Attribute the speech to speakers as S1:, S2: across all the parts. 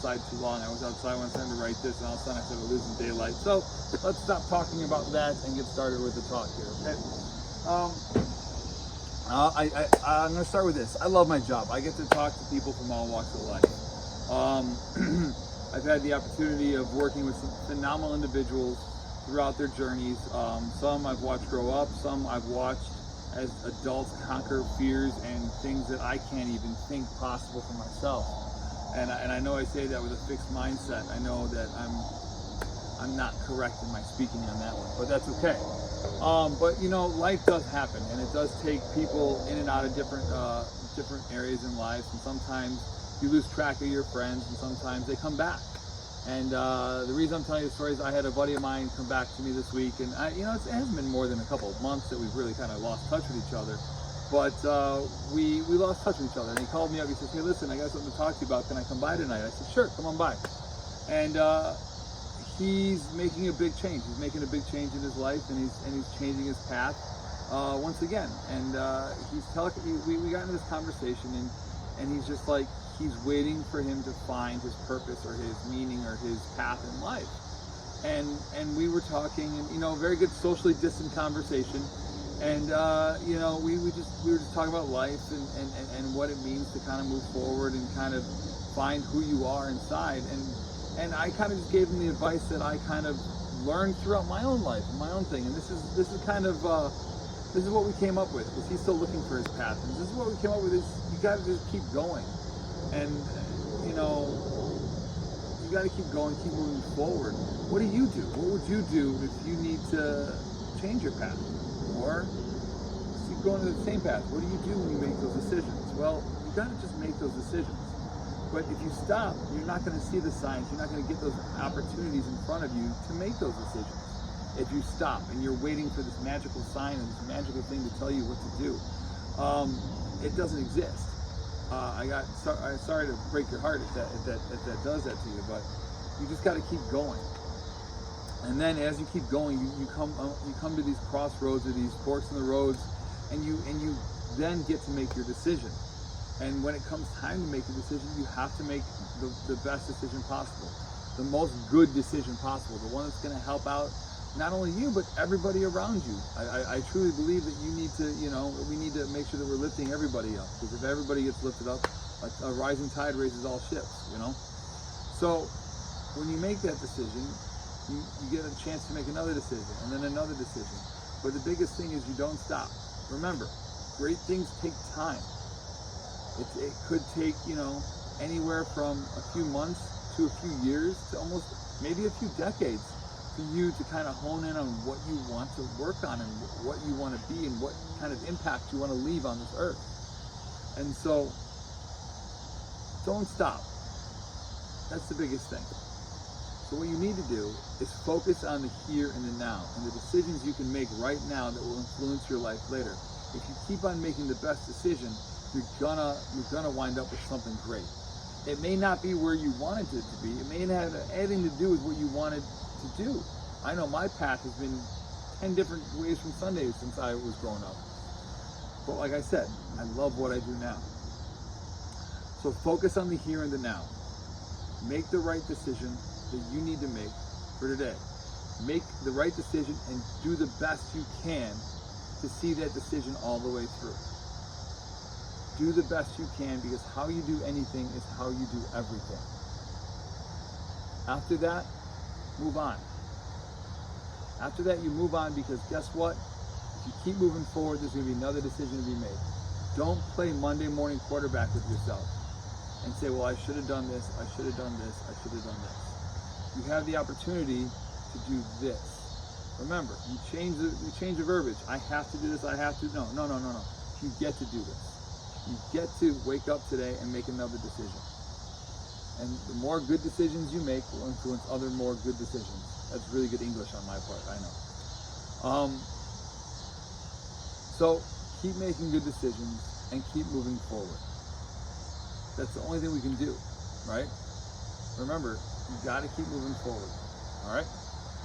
S1: outside too long. I was outside when I started to write this, and all of a sudden I started losing daylight. So let's stop talking about that and get started with the talk here, okay? I'm going to start with this. I love my job. I get to talk to people from all walks of life. I've had the opportunity of working with some phenomenal individuals throughout their journeys. Some I've watched grow up, some I've watched as adults conquer fears and things that I can't even think possible for myself. And I know I say that with a fixed mindset. I know that I'm not correct in my speaking on that one, but that's okay. But you know, life does happen, and it does take people in and out of different areas in life, and sometimes you lose track of your friends, and sometimes they come back. And the reason I'm telling you the story is I had a buddy of mine come back to me this week, and it hasn't been more than a couple of months that we've really kind of lost touch with each other. But we lost touch with each other, and he called me up. He says, "Hey, listen, I got something to talk to you about. Can I come by tonight?" I said, "Sure, come on by." And he's making a big change. He's making a big change in his life, and he's changing his path once again. And he's telling we got into this conversation, and he's just like, he's waiting for him to find his purpose or his meaning or his path in life. And we were talking, and very good socially distant conversation. And we were just talking about life and what it means to kind of move forward and kind of find who you are inside. And I kind of just gave him the advice that I kind of learned throughout my own life and my own thing. And this is kind of this is what we came up with, because he's still looking for his path. And this is what we came up with: is you got to just keep going. And you got to keep going, keep moving forward. What do you do? What would you do if you need to change your path, or keep going to the same path? What do you do when you make those decisions? Well, you got to just make those decisions. But if you stop, you're not going to see the signs. You're not going to get those opportunities in front of you to make those decisions. If you stop and you're waiting for this magical sign and this magical thing to tell you what to do, it doesn't exist. Sorry to break your heart if that does that to you, but you just got to keep going. And then as you keep going, you come to these crossroads or these forks in the roads, and you then get to make your decision. And when it comes time to make a decision, you have to make the best decision possible, the most good decision possible, the one that's going to help out not only you, but everybody around you. I truly believe that we need to make sure that we're lifting everybody up, because if everybody gets lifted up, a rising tide raises all ships, So when you make that decision, you get a chance to make another decision, and then another decision. But the biggest thing is you don't stop. Remember, great things take time. It could take, anywhere from a few months to a few years to almost maybe a few decades for you to kind of hone in on what you want to work on and what you want to be and what kind of impact you want to leave on this earth. And so, don't stop. That's the biggest thing. So what you need to do is focus on the here and the now, and the decisions you can make right now that will influence your life later. If you keep on making the best decision, you're gonna wind up with something great. It may not be where you wanted it to be. It may not have anything to do with what you wanted to do. I know my path has been 10 different ways from Sundays since I was growing up. But like I said, I love what I do now. So focus on the here and the now. Make the right decision that you need to make for today. Make the right decision and do the best you can to see that decision all the way through. Do the best you can, because how you do anything is how you do everything. After that, move on. After that, you move on, because guess what? If you keep moving forward, there's going to be another decision to be made. Don't play Monday morning quarterback with yourself and say, well, I should have done this, I should have done this, I should have done this. You have the opportunity to do this. Remember, you change the verbiage. I have to do this, I have to. No. You get to do this. You get to wake up today and make another decision. And the more good decisions you make will influence other more good decisions. That's really good English on my part, I know. So keep making good decisions and keep moving forward. That's the only thing we can do, right? Remember, you got to keep moving forward. All right?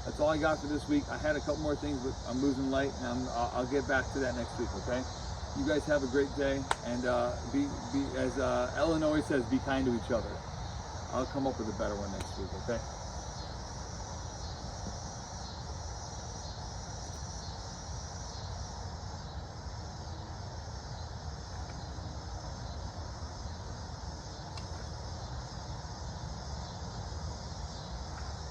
S1: That's all I got for this week. I had a couple more things, but I'm losing light, and I'll get back to that next week, okay? You guys have a great day, and be as Ellen always says, be kind to each other. I'll come up with a better one next week, okay?